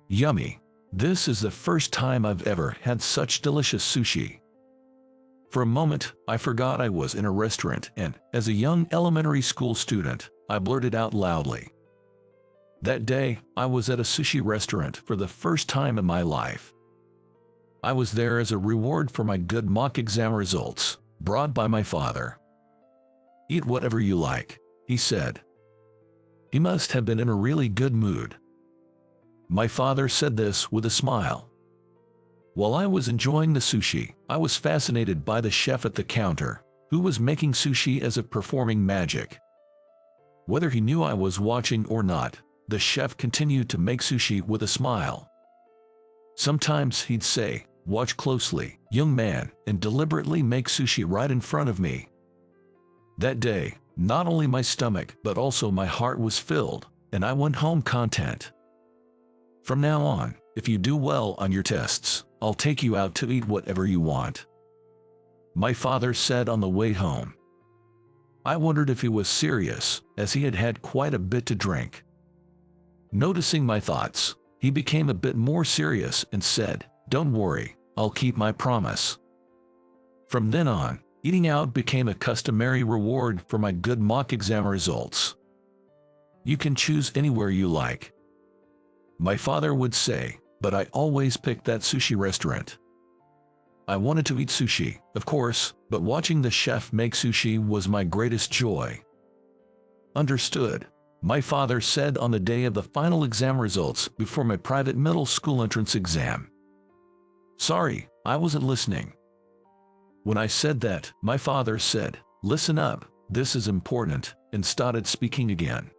Yummy. This is the first time I've ever had such delicious sushi. For a moment, I forgot I was in a restaurant and, as a young elementary school student, I blurted out loudly. That day, I was at a sushi restaurant for the first time in my life. I was there as a reward for my good mock exam results, brought by my father. "Eat whatever you like," he said. He must have been in a really good mood. My father said this with a smile. While I was enjoying the sushi, I was fascinated by the chef at the counter, who was making sushi as if performing magic. Whether he knew I was watching or not, the chef continued to make sushi with a smile. Sometimes he'd say, "Watch closely, young man," and deliberately make sushi right in front of me. That day, not only my stomach but also my heart was filled, and I went home content. From now on, if you do well on your tests, I'll take you out to eat whatever you want, my father said on the way home. I wondered if he was serious, as he had had quite a bit to drink. Noticing my thoughts, he became a bit more serious and said, "Don't worry, I'll keep my promise." From then on, eating out became a customary reward for my good mock exam results. "You can choose anywhere you like," my father would say, but I always picked that sushi restaurant. I wanted to eat sushi, of course, but watching the chef make sushi was my greatest joy. "Understood," my father said on the day of the final exam results before my private middle school entrance exam. "Sorry, I wasn't listening." When I said that, my father said, "Listen up, this is important," and started speaking again.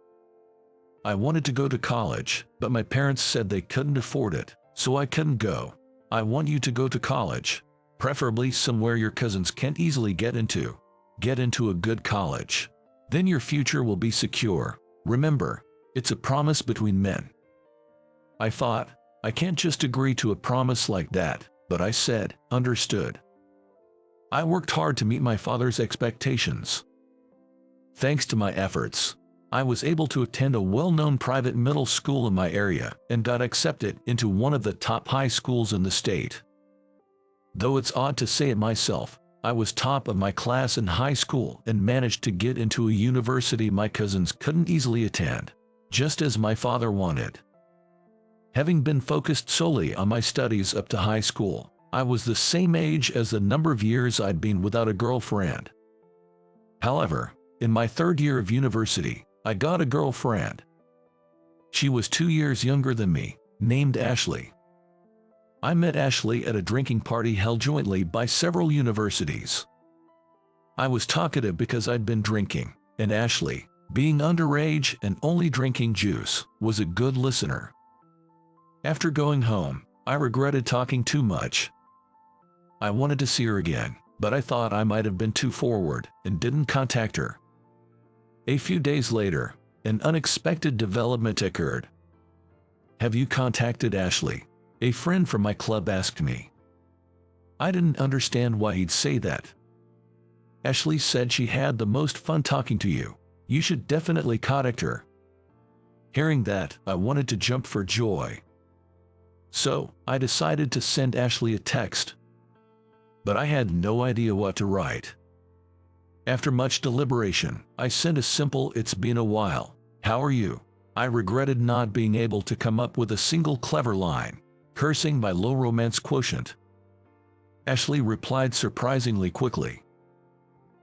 I wanted to go to college, but my parents said they couldn't afford it, so I couldn't go. "I want you to go to college, preferably somewhere your cousins can't easily get into. Get into a good college. Then your future will be secure. Remember, it's a promise between men." I thought, I can't just agree to a promise like that, but I said, "Understood." I worked hard to meet my father's expectations. Thanks to my efforts, I was able to attend a well-known private middle school in my area and got accepted into one of the top high schools in the state. Though it's odd to say it myself, I was top of my class in high school and managed to get into a university my cousins couldn't easily attend, just as my father wanted. Having been focused solely on my studies up to high school, I was the same age as the number of years I'd been without a girlfriend. However, in my third year of university, I got a girlfriend. She was 2 years younger than me, named Ashley. I met Ashley at a drinking party held jointly by several universities. I was talkative because I'd been drinking, and Ashley, being underage and only drinking juice, was a good listener. After going home, I regretted talking too much. I wanted to see her again, but I thought I might have been too forward and didn't contact her. A few days later, an unexpected development occurred. "Have you contacted Ashley?" a friend from my club asked me. I didn't understand why he'd say that. "Ashley said she had the most fun talking to you. You should definitely contact her." Hearing that, I wanted to jump for joy. So, I decided to send Ashley a text. But I had no idea what to write. After much deliberation, I sent a simple "It's been a while. How are you?" I regretted not being able to come up with a single clever line, cursing my low romance quotient. Ashley replied surprisingly quickly.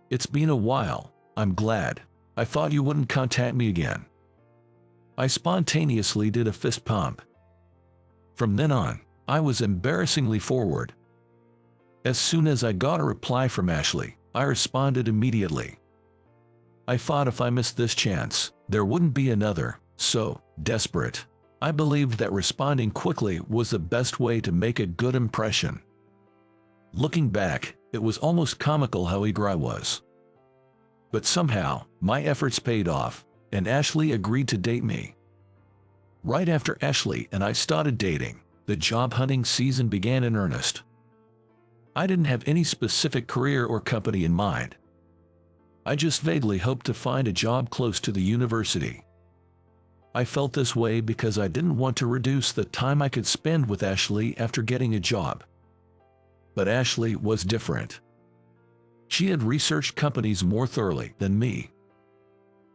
"It's been a while. I'm glad. I thought you wouldn't contact me again." I spontaneously did a fist pump. From then on, I was embarrassingly forward. As soon as I got a reply from Ashley, I responded immediately. I thought if I missed this chance, there wouldn't be another, so, desperate, I believed that responding quickly was the best way to make a good impression. Looking back, it was almost comical how eager I was. But somehow, my efforts paid off, and Ashley agreed to date me. Right after Ashley and I started dating, the job hunting season began in earnest. I didn't have any specific career or company in mind. I just vaguely hoped to find a job close to the university. I felt this way because I didn't want to reduce the time I could spend with Ashley after getting a job. But Ashley was different. She had researched companies more thoroughly than me.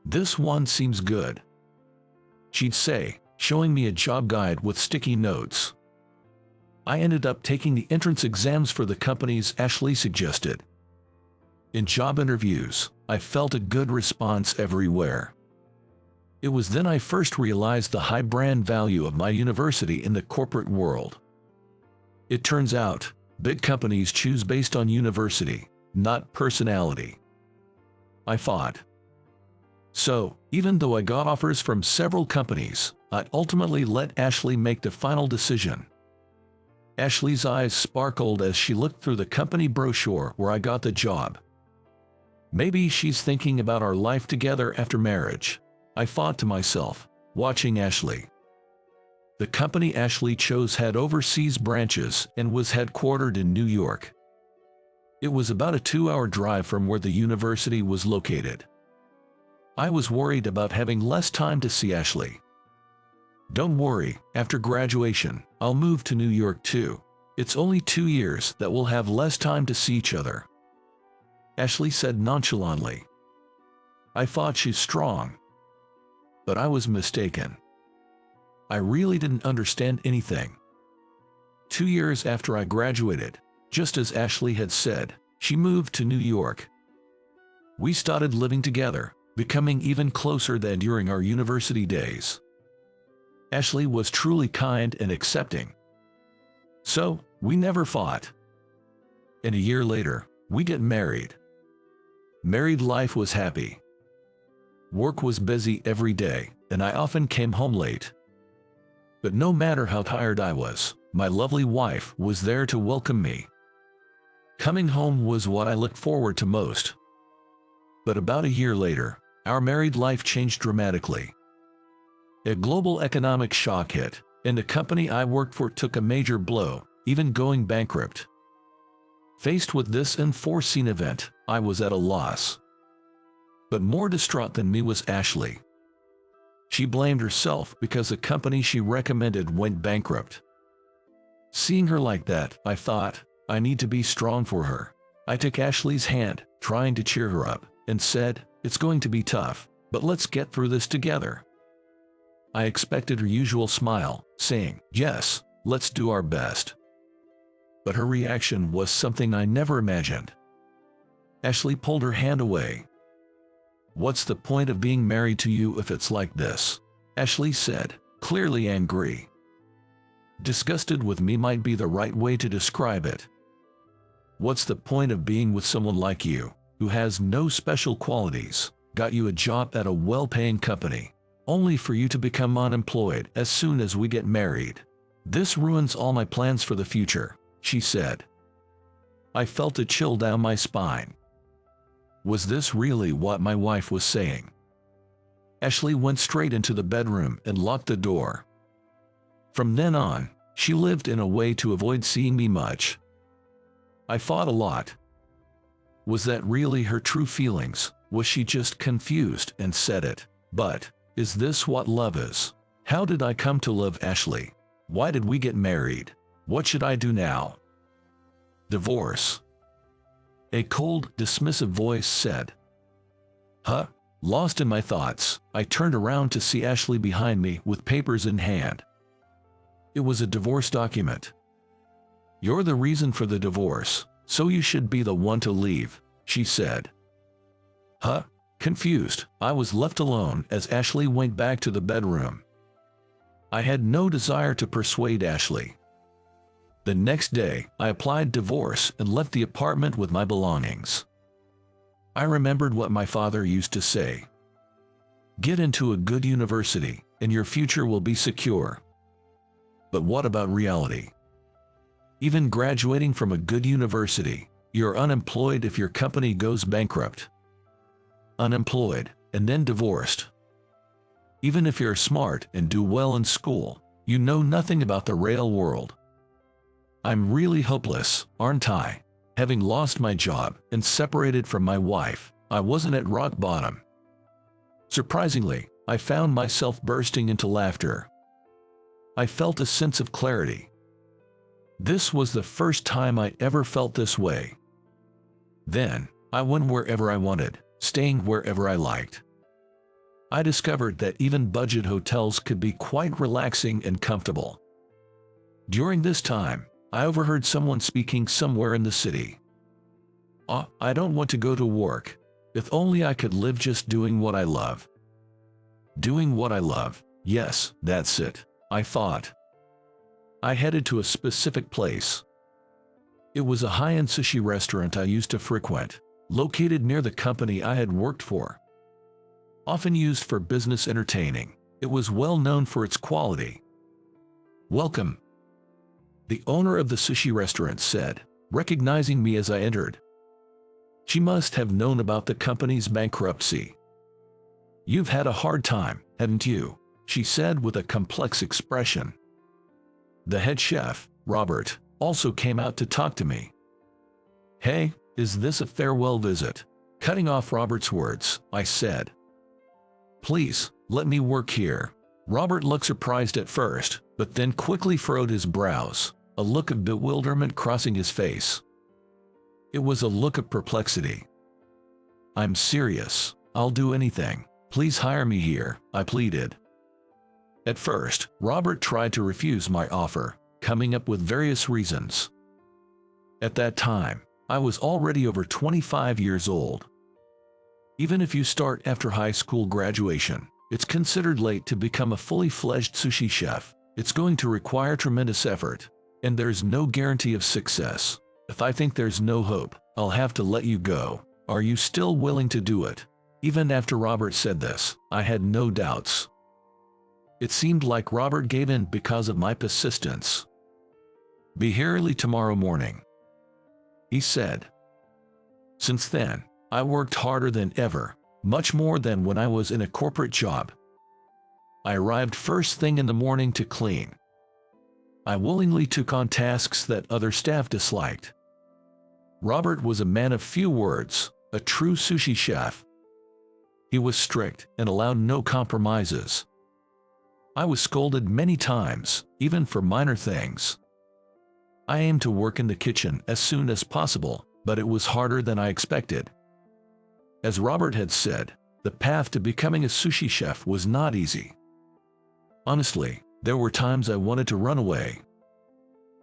"This one seems good," she'd say, showing me a job guide with sticky notes. I ended up taking the entrance exams for the companies Ashley suggested. In job interviews, I felt a good response everywhere. It was then I first realized the high brand value of my university in the corporate world. It turns out, big companies choose based on university, not personality. I thought. So, even though I got offers from several companies, I ultimately let Ashley make the final decision. Ashley's eyes sparkled as she looked through the company brochure where I got the job. Maybe she's thinking about our life together after marriage, I thought to myself, watching Ashley. The company Ashley chose had overseas branches and was headquartered in New York. It was about a 2-hour drive from where the university was located. I was worried about having less time to see Ashley. "Don't worry, after graduation, I'll move to New York too. It's only 2 years that we'll have less time to see each other," Ashley said nonchalantly. I thought she's strong. But I was mistaken. I really didn't understand anything. 2 years after I graduated, just as Ashley had said, she moved to New York. We started living together, becoming even closer than during our university days. Ashley was truly kind and accepting. So, we never fought. And a year later, we get married. Married life was happy. Work was busy every day, and I often came home late. But no matter how tired I was, my lovely wife was there to welcome me. Coming home was what I looked forward to most. But about a year later, our married life changed dramatically. A global economic shock hit, and the company I worked for took a major blow, even going bankrupt. Faced with this unforeseen event, I was at a loss. But more distraught than me was Ashley. She blamed herself because the company she recommended went bankrupt. Seeing her like that, I thought, I need to be strong for her. I took Ashley's hand, trying to cheer her up, and said, "It's going to be tough, but let's get through this together." I expected her usual smile, saying, "Yes, let's do our best." But her reaction was something I never imagined. Ashley pulled her hand away. "What's the point of being married to you if it's like this?" Ashley said, clearly angry. Disgusted with me might be the right way to describe it. "What's the point of being with someone like you, who has no special qualities, got you a job at a well-paying company, only for you to become unemployed as soon as we get married? This ruins all my plans for the future," she said. I felt a chill down my spine. Was this really what my wife was saying? Ashley went straight into the bedroom and locked the door. From then on, she lived in a way to avoid seeing me much. I thought a lot. Was that really her true feelings? Was she just confused and said it? But, is this what love is? How did I come to love Ashley? Why did we get married? What should I do now? Divorce. A cold, dismissive voice said. "Huh?" Lost in my thoughts, I turned around to see Ashley behind me with papers in hand. It was a divorce document. "You're the reason for the divorce, so you should be the one to leave," she said. Huh? Confused, I was left alone as Ashley went back to the bedroom. I had no desire to persuade Ashley. The next day, I applied divorce and left the apartment with my belongings. I remembered what my father used to say. Get into a good university, and your future will be secure. But what about reality? Even graduating from a good university, you're unemployed if your company goes bankrupt. Unemployed, and then divorced. Even if you're smart and do well in school, you know nothing about the real world. I'm really hopeless, aren't I? Having lost my job and separated from my wife, I wasn't at rock bottom. Surprisingly, I found myself bursting into laughter. I felt a sense of clarity. This was the first time I ever felt this way. Then, I went wherever I wanted, staying wherever I liked. I discovered that even budget hotels could be quite relaxing and comfortable. During this time, I overheard someone speaking somewhere in the city. I don't want to go to work. If only I could live just doing what I love. Doing what I love, yes, that's it, I thought. I headed to a specific place. It was a high-end sushi restaurant I used to frequent, located near the company I had worked for. Often used for business entertaining, it was well known for its quality. "Welcome," the owner of the sushi restaurant said, recognizing me as I entered. She must have known about the company's bankruptcy. "You've had a hard time, haven't you?" she said with a complex expression. The head chef, Robert, also came out to talk to me. "Hey, is this a farewell visit?" Cutting off Robert's words, I said. "Please, let me work here." Robert looked surprised at first, but then quickly furrowed his brows, a look of bewilderment crossing his face. It was a look of perplexity. "I'm serious. I'll do anything. Please hire me here," I pleaded. At first, Robert tried to refuse my offer, coming up with various reasons. At that time, I was already over 25 years old. Even if you start after high school graduation, it's considered late to become a fully fledged sushi chef. It's going to require tremendous effort, and there's no guarantee of success. If I think there's no hope, I'll have to let you go. Are you still willing to do it? Even after Robert said this, I had no doubts. It seemed like Robert gave in because of my persistence. "Be here early tomorrow morning," he said. Since then, I worked harder than ever, much more than when I was in a corporate job. I arrived first thing in the morning to clean. I willingly took on tasks that other staff disliked. Robert was a man of few words, a true sushi chef. He was strict and allowed no compromises. I was scolded many times, even for minor things. I aimed to work in the kitchen as soon as possible, but it was harder than I expected. As Robert had said, the path to becoming a sushi chef was not easy. Honestly, there were times I wanted to run away.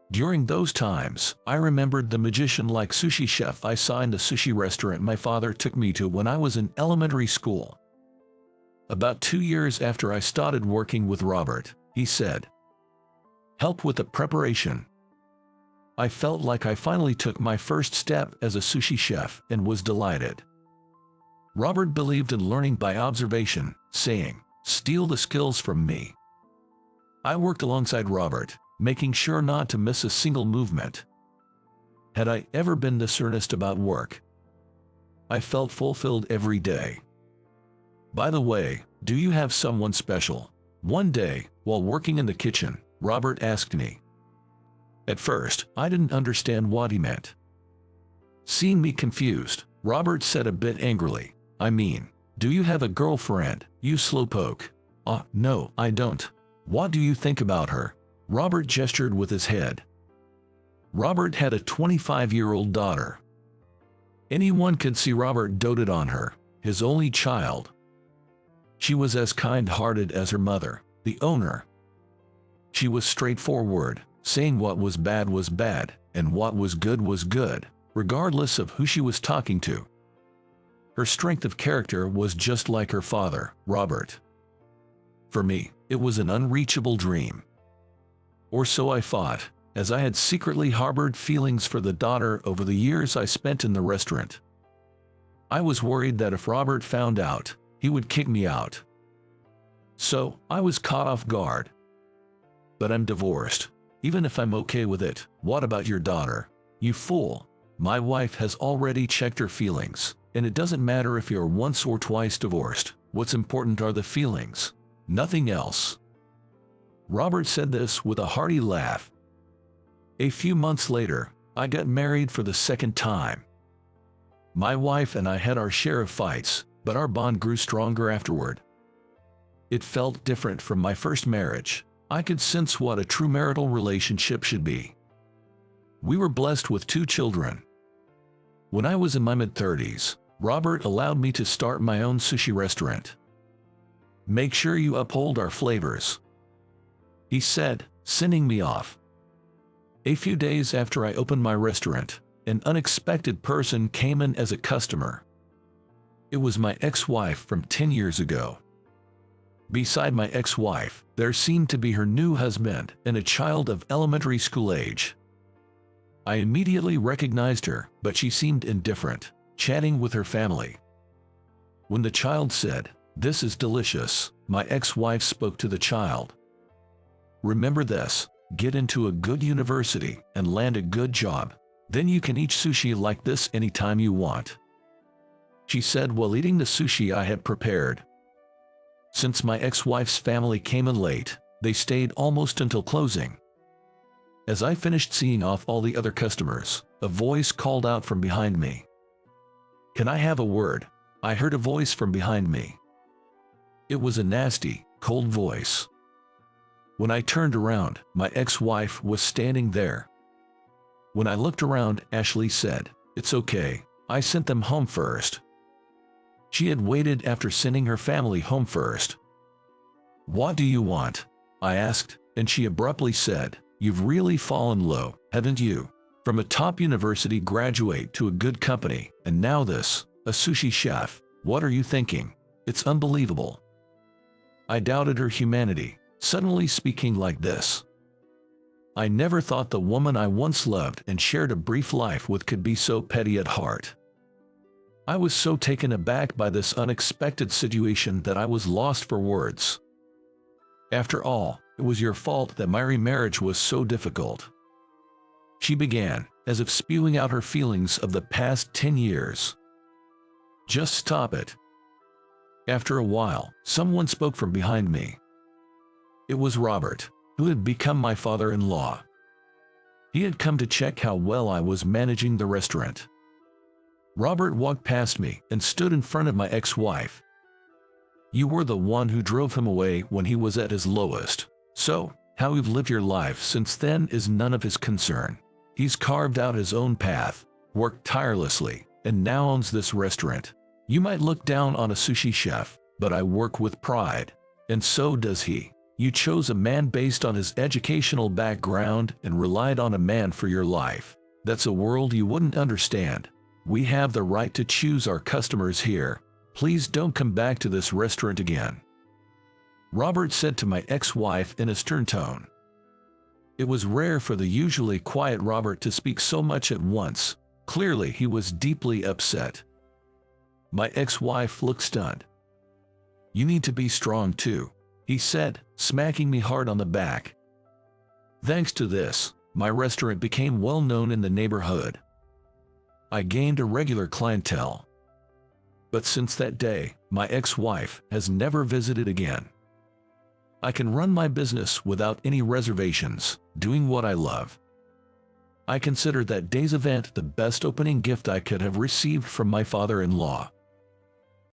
During those times, I remembered the magician-like sushi chef I saw in the sushi restaurant my father took me to when I was in elementary school. About 2 years after I started working with Robert, he said, "Help with the preparation." I felt like I finally took my first step as a sushi chef and was delighted. Robert believed in learning by observation, saying, "Steal the skills from me." I worked alongside Robert, making sure not to miss a single movement. Had I ever been this earnest about work? I felt fulfilled every day. By the way, do you have someone special? One day, while working in the kitchen, Robert asked me. At first, I didn't understand what he meant. Seeing me confused, Robert said a bit angrily, "I mean, do you have a girlfriend, you slowpoke?" No, I don't." "What do you think about her?" Robert gestured with his head. Robert had a 25-year-old daughter. Anyone could see Robert doted on her, his only child. She was as kind-hearted as her mother, the owner. She was straightforward, saying what was bad, and what was good, regardless of who she was talking to. Her strength of character was just like her father, Robert. For me, it was an unreachable dream. Or so I thought, as I had secretly harbored feelings for the daughter over the years I spent in the restaurant. I was worried that if Robert found out, he would kick me out. So, I was caught off guard. "But I'm divorced. Even if I'm okay with it, what about your daughter?" "You fool. My wife has already checked her feelings, and it doesn't matter if you're once or twice divorced. What's important are the feelings, nothing else." Robert said this with a hearty laugh. A few months later, I got married for the second time. My wife and I had our share of fights, but our bond grew stronger afterward. It felt different from my first marriage. I could sense what a true marital relationship should be. We were blessed with 2 children. When I was in my mid-30s, Robert allowed me to start my own sushi restaurant. "Make sure you uphold our flavors," he said, sending me off. A few days after I opened my restaurant, an unexpected person came in as a customer. It was my ex-wife from 10 years ago. Beside my ex-wife, there seemed to be her new husband and a child of elementary school age. I immediately recognized her, but she seemed indifferent, chatting with her family. When the child said, "This is delicious," my ex-wife spoke to the child. "Remember this, get into a good university and land a good job. Then you can eat sushi like this anytime you want," she said while eating the sushi I had prepared. Since my ex-wife's family came in late, they stayed almost until closing. As I finished seeing off all the other customers, a voice called out from behind me. "Can I have a word?" I heard a voice from behind me. It was a nasty, cold voice. When I turned around, my ex-wife was standing there. When I looked around, Ashley said, "It's okay, I sent them home first." She had waited after sending her family home first. "What do you want?" I asked, and she abruptly said, "You've really fallen low, haven't you? From a top university graduate to a good company, and now this, a sushi chef. What are you thinking? It's unbelievable." I doubted her humanity, suddenly speaking like this. I never thought the woman I once loved and shared a brief life with could be so petty at heart. I was so taken aback by this unexpected situation that I was lost for words. "After all, it was your fault that my remarriage was so difficult," she began, as if spewing out her feelings of the past 10 years. "Just stop it." After a while, someone spoke from behind me. It was Robert, who had become my father-in-law. He had come to check how well I was managing the restaurant. Robert walked past me and stood in front of my ex-wife. "You were the one who drove him away when he was at his lowest. So, how you've lived your life since then is none of his concern. He's carved out his own path, worked tirelessly, and now owns this restaurant. You might look down on a sushi chef, but I work with pride. And so does he. You chose a man based on his educational background and relied on a man for your life. That's a world you wouldn't understand. We have the right to choose our customers here. Please don't come back to this restaurant again," Robert said to my ex-wife in a stern tone. It was rare for the usually quiet Robert to speak so much at once. Clearly, he was deeply upset. My ex-wife looked stunned. "You need to be strong too," he said, smacking me hard on the back. Thanks to this, my restaurant became well known in the neighborhood. I gained a regular clientele. But since that day, my ex-wife has never visited again. I can run my business without any reservations, doing what I love. I consider that day's event the best opening gift I could have received from my father-in-law.